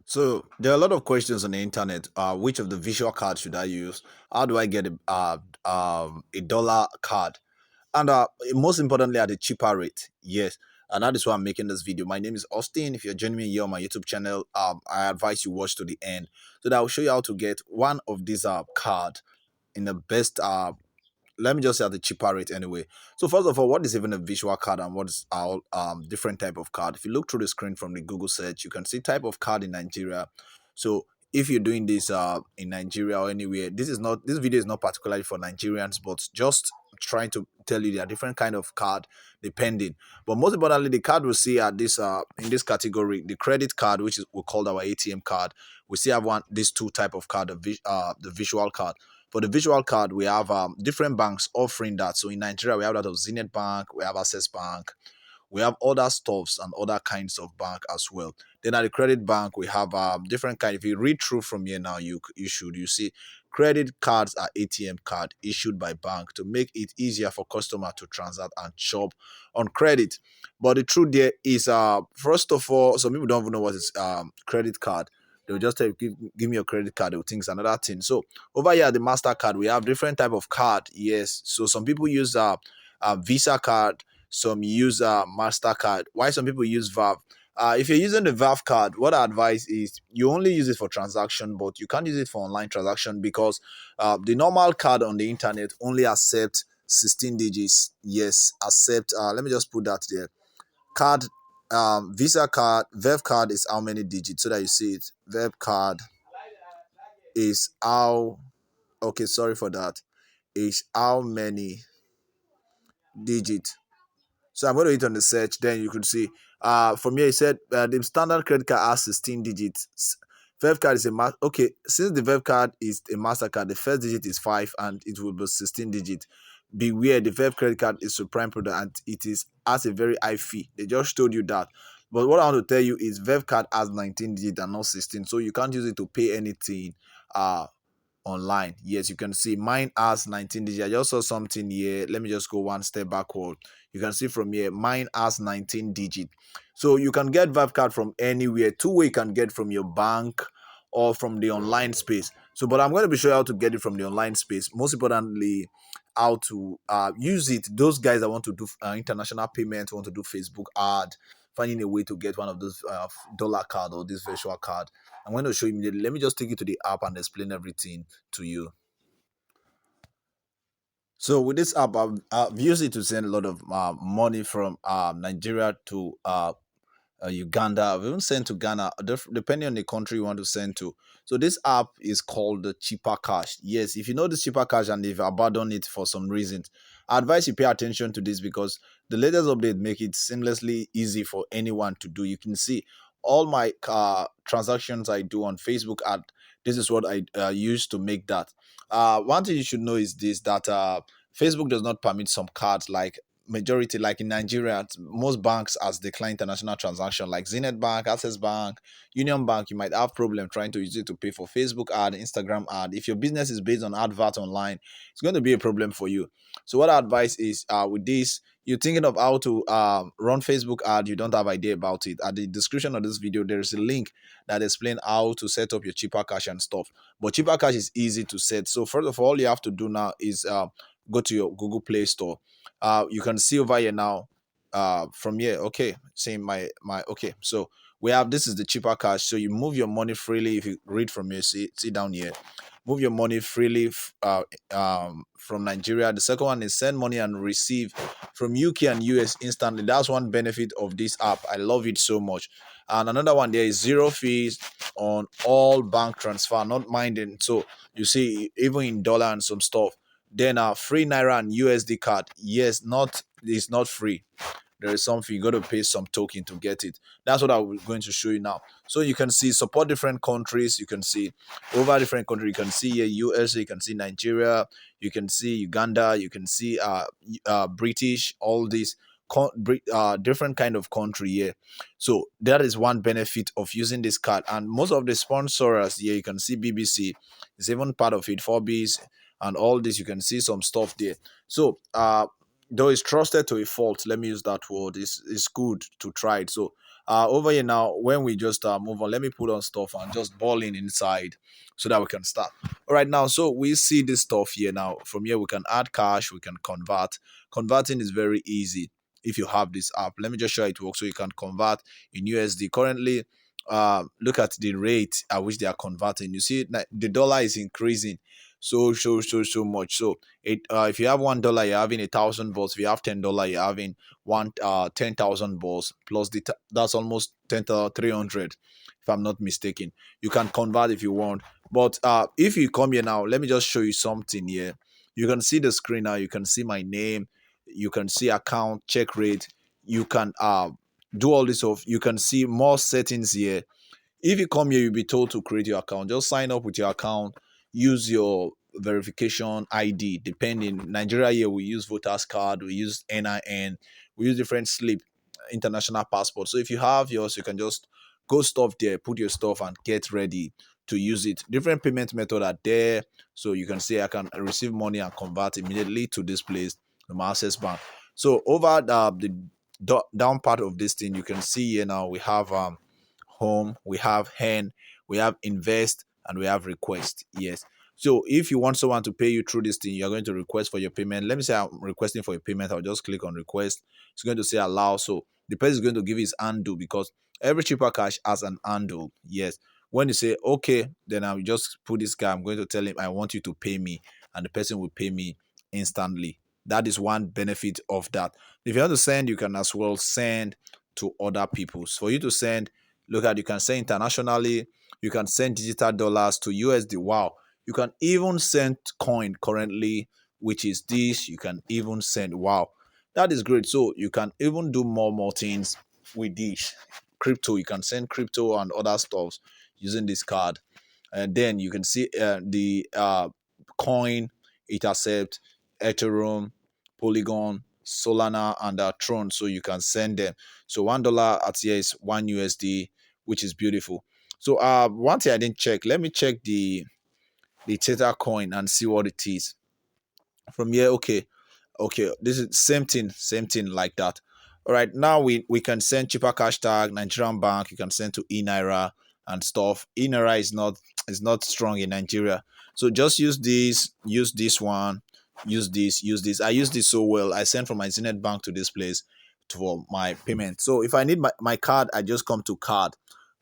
So there are a lot of questions on the internet. Which of the visual cards should I use? How do I get a dollar card? And most importantly, at a cheaper rate. Yes. And that is why I'm making this video. My name is Austin. If you're joining me here on my YouTube channel, I advise you watch to the end so that I'll show you how to get one of these card in the best let me just say at the cheaper rate anyway. So first of all, what is even a visual card and what is our different type of card? If you look through the screen from the Google search, you can see type of card in Nigeria. So if you're doing this in Nigeria or anywhere, this video is not particularly for Nigerians, but just trying to tell you there are different kind of card depending. But most importantly, the card we see at this in this category, the credit card, which is we call our ATM card, we see have one these two type of card, the visual card. For the visual card, we have different banks offering that. So in Nigeria, we have that of Zenith Bank, we have Access Bank, we have other stuffs and other kinds of bank as well. Then at the credit bank, we have different kind. If you read through from here now, you see credit cards are ATM card issued by bank to make it easier for customer to transact and shop on credit. But the truth there is, first of all, some people don't even know what is credit card. They'll just tell you, give me your credit card. They'll think it's another thing. So over here, the MasterCard, we have different type of card. Yes. So some people use a Visa card, some use MasterCard. Why some people use Valve? If you're using the Valve card, what I advise is you only use it for transaction, but you can't use it for online transaction because the normal card on the internet only accept 16 digits. Yes, accept. Let me just put that there. Card, Visa card, Valve card is how many digits so that you see it. Valve card is how. Okay, sorry for that. Is how many digits. So I'm going to hit on the search. Then you could see. From here, it said the standard credit card has 16 digits. Verve card is okay. Since the Verve card is a Mastercard, the first digit is 5 and it will be 16 digits. Beware, the Verve credit card is a prime product and it is has a very high fee. They just told you that. But what I want to tell you is Verve card has 19 digits and not 16, so you can't use it to pay anything. Online. Yes, you can see mine has 19 digits. I just saw something here. Let me just go one step backward. You can see from here, mine has 19 digits. So you can get Vive card from anywhere. Two way you can get from your bank or from the online space. So, but I'm going to be showing you how to get it from the online space. Most importantly, how to use it. Those guys that want to do international payment, want to do Facebook ad, finding a way to get one of those dollar card or this virtual card. I'm going to show you immediately. Let me just take you to the app and explain everything to you. So with this app, I've used it to send a lot of money from Nigeria to Uganda. I've even sent to Ghana, depending on the country you want to send to. So this app is called the Cheaper Cash. Yes, if you know the Cheaper Cash and if you abandon it for some reasons, I advise you pay attention to this because the latest update make it seamlessly easy for anyone to do. You can see all my transactions I do on Facebook ad. This is what I use to make that. One thing you should know is this that Facebook does not permit some cards like majority like in Nigeria, most banks has declined international transaction like Zenith Bank, Access Bank, Union Bank. You might have problem trying to use it to pay for Facebook ad, Instagram ad. If your business is based on advert online, it's going to be a problem for you. So what I advise is with this, you're thinking of how to run Facebook ad, you don't have idea about it. At the description of this video, there is a link that explains how to set up your cheaper cash and stuff. But cheaper cash is easy to set. So first of all, you have to do now is go to your Google Play Store. You can see over here now from here. Okay, see my okay, so we have this is the cheaper cash. So you move your money freely. If you read from here, see down here, move your money freely from Nigeria. The second one is send money and receive from UK and US instantly. That's one benefit of this app. I love it so much. And another one, there is zero fees on all bank transfer, not minding. So you see, even in dollar and some stuff. Then free Naira and USD card. Yes, not it's not free. There is something you got to pay some token to get it. That's what I'm going to show you now. So you can see support different countries. You can see over different countries. You can see here USA. You can see Nigeria. You can see Uganda. You can see British. All these different kind of country here. So that is one benefit of using this card. And most of the sponsors here, you can see BBC is even part of it. 4Bs and all this. You can see some stuff there. So though it's trusted to a fault, let me use that word, it's good to try it. So Over here now, when we just move on, let me put on stuff and just ball in inside so that we can start. All right, now, so we see this stuff here now. From here, we can add cash, we can convert. Converting is very easy if you have this app. Let me just show you it works. So you can convert in USD. Currently, look at the rate at which they are converting. You see, the dollar is increasing so much. So if you have $1, you're having 1,000 balls. If you have $10, you're having 10,000 balls plus that's almost 10,300 if I'm not mistaken. You can convert if you want, but if you come here now, let me just show you something here. You can see the screen now. You can see my name. You can see account, check rate. You can do all this stuff. You can see more settings here. If you come here, you'll be told to create your account. Just sign up with your account. Use your verification ID. Depending Nigeria here, we use voters card, we use NIN, we use different slip, international passport. So if you have yours, you can just go stuff there, put your stuff, and get ready to use it. Different payment method are there, so you can say I can receive money and convert immediately to this place, the access bank. So over the down part of this thing, you can see here now we have home, we have hand, we have invest, and we have request. Yes. So if you want someone to pay you through this thing, you're going to request for your payment. Let me say I'm requesting for your payment. I'll just click on request. It's going to say allow. So the person is going to give his handle because every cheaper cash has an handle. Yes. When you say okay, then I'll just put this guy. I'm going to tell him I want you to pay me, and the person will pay me instantly. That is one benefit of that. If you want to send, you can as well send to other people. So for you to send, look at, you can send internationally, you can send digital dollars to USD. Wow. You can even send coin currently, which is this. You can even send, wow. That is great. So you can even do more things with this. Crypto, you can send crypto and other stuffs using this card. And then you can see the coin it accepts, Ethereum, Polygon, Solana, and Tron. So you can send them. So $1 at here is one USD, which is beautiful. So one thing I didn't check. Let me check the Tether coin and see what it is. From here, okay, this is same thing like that. All right, now we can send cheaper cash tag, Nigerian bank. You can send to eNaira and stuff. eNaira is not strong in Nigeria, so just use this one, use this. I use this so well. I send from my Zenith bank to this place for my payment. So if I need my card, I just come to card.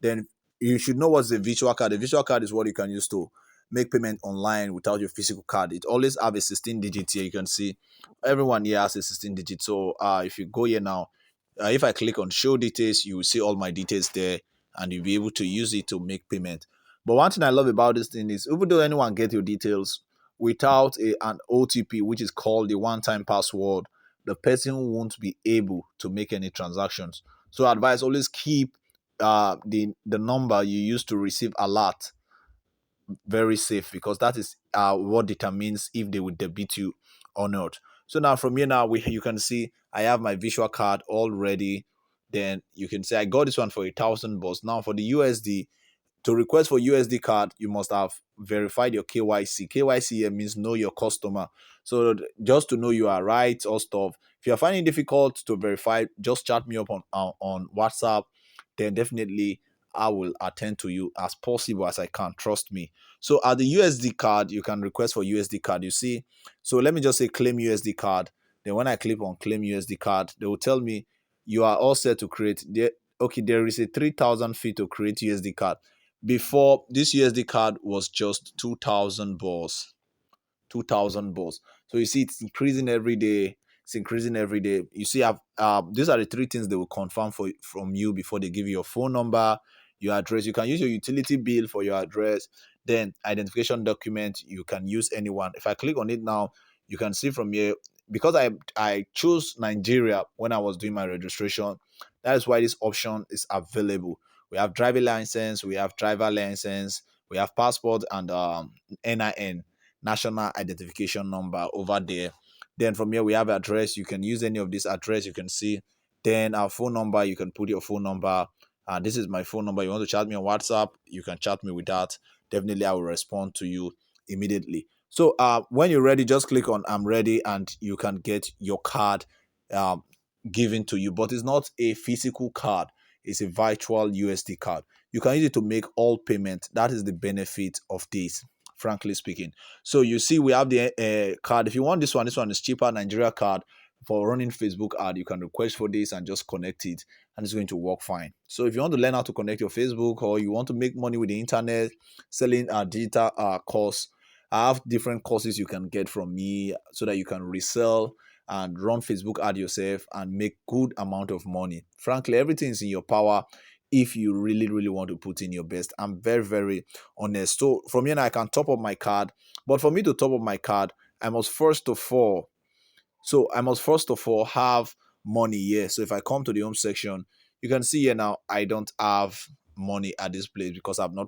Then you should know what's the virtual card. The virtual card is what you can use to make payment online without your physical card. It always have a 16 digit here. You can see everyone here has a 16 digit. So if you go here now, if I click on show details, you will see all my details there, and you'll be able to use it to make payment. But one thing I love about this thing is, even though anyone get your details without an OTP, which is called the one-time password, the person won't be able to make any transactions. So advice, always keep the number you use to receive alert very safe, because that is what determines if they will debit you or not. So now from here now, you can see I have my visual card already. Then you can say I got this one for 1,000 bucks. Now for the USD, to request for USD card, you must have verified your KYC. KYC here means know your customer. So just to know you are right or stuff. If you're finding it difficult to verify, just chat me up on WhatsApp. Then definitely I will attend to you as possible as I can. Trust me. So at the USD card, you can request for USD card. You see. So let me just say claim USD card. Then when I click on claim USD card, they will tell me you are all set to create. Okay, there is a 3,000 fee to create USD card. Before, this USD card was just 2,000 balls. 2,000 balls. So you see, it's increasing every day. It's increasing every day. You see, these are the three things they will confirm from you before they give you your phone number, your address. You can use your utility bill for your address. Then identification document. You can use anyone. If I click on it now, you can see from here, because I chose Nigeria when I was doing my registration. That is why this option is available. We have driving license, we have driver license, we have passport, and NIN, national identification number over there. Then from here we have address. You can use any of this address. You can see. Then our phone number. You can put your phone number. This is my phone number. You want to chat me on WhatsApp, you can chat me with that. Definitely I will respond to you immediately. So when you're ready, just click on I'm ready, and you can get your card um, given to you. But it's not a physical card. It's a virtual USD card. You can use it to make all payments. That is the benefit of this, frankly speaking. So you see, we have the card. If you want this one is cheaper. Nigeria card for running Facebook ad. You can request for this and just connect it, and it's going to work fine. So if you want to learn how to connect your Facebook, or you want to make money with the internet, selling a digital course, I have different courses you can get from me so that you can resell and run Facebook ad yourself and make good amount of money. Frankly, everything is in your power if you really, really want to put in your best. I'm very, very honest. So from here now, I can top up my card. But for me to top up my card, I must first of all have money here. So if I come to the home section, you can see here now I don't have money at this place because I've not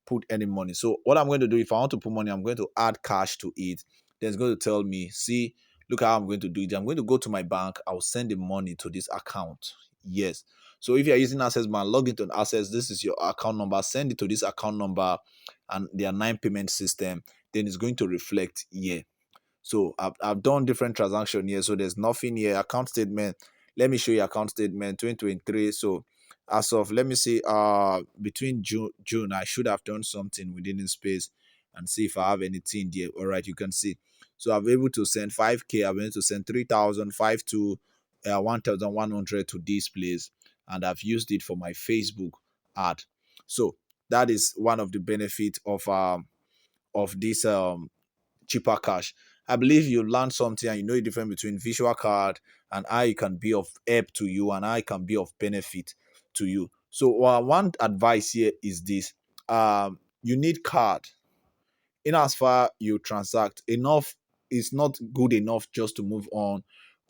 put any money. So what I'm going to do, if I want to put money, I'm going to add cash to it. Then it's going to tell me, see, look how I'm going to do it. I'm going to go to my bank. I'll send the money to this account. Yes. So if you're using Access Bank, log into Access. This is your account number. Send it to this account number and their 9 payment system. Then it's going to reflect here. So I've done different transactions here. So there's nothing here. Account statement. Let me show you account statement 2023. So as of, let me see, between June I should have done something within the space and see if I have anything there. All right, you can see. So I'm able to send 5K. I'm able to send 3,000, to 1,100 to this place, and I've used it for my Facebook ad. So that is one of the benefits of this cheaper cash. I believe you learn something and you know the difference between visual card and how it can be of help to you and how it can be of benefit to you. So one advice here is this: you need card in as far you transact enough. Is not good enough just to move on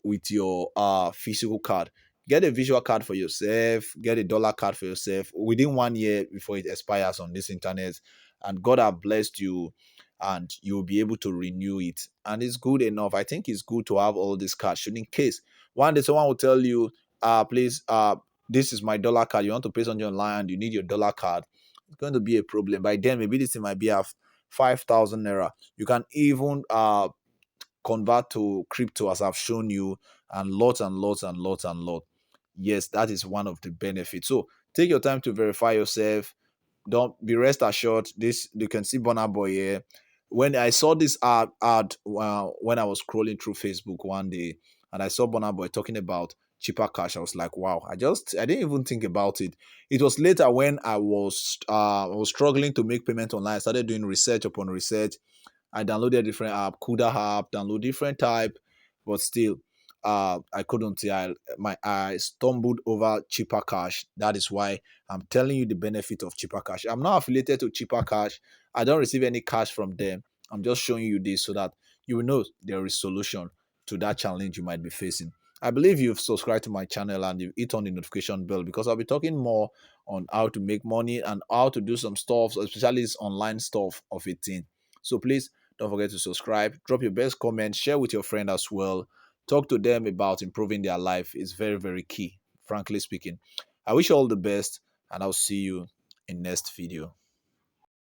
with your physical card. Get a visual card for yourself, get a dollar card for yourself within 1 year before it expires on this internet, and God have blessed you and you'll be able to renew it, and it's good enough. I think it's good to have all these cards, should in case one day someone will tell you, please, this is my dollar card, you want to pay something online and you need your dollar card. It's going to be a problem. By then maybe this thing might be 5,000 naira. You can even convert to crypto as I've shown you, and lots and lots and lots and lots. Yes, that is one of the benefits. So take your time to verify yourself. Don't be rest assured. This, you can see Burna Boy here. When I saw this ad when I was scrolling through Facebook one day, and I saw Burna Boy talking about cheaper cash, I was like, wow. I didn't even think about it. It was later when I was struggling to make payment online. I started doing research upon research. I downloaded different app, Kuda app, download different type, but still, I couldn't. I stumbled over cheaper cash. That is why I'm telling you the benefit of cheaper cash. I'm not affiliated to cheaper cash. I don't receive any cash from them. I'm just showing you this so that you will know there is solution to that challenge you might be facing. I believe you've subscribed to my channel and you've hit on the notification bell, because I'll be talking more on how to make money and how to do some stuff, especially this online stuff of a thing. So please don't forget to subscribe, drop your best comment, share with your friend as well. Talk to them about improving their life. It's very, very key, frankly speaking. I wish you all the best, and I'll see you in next video.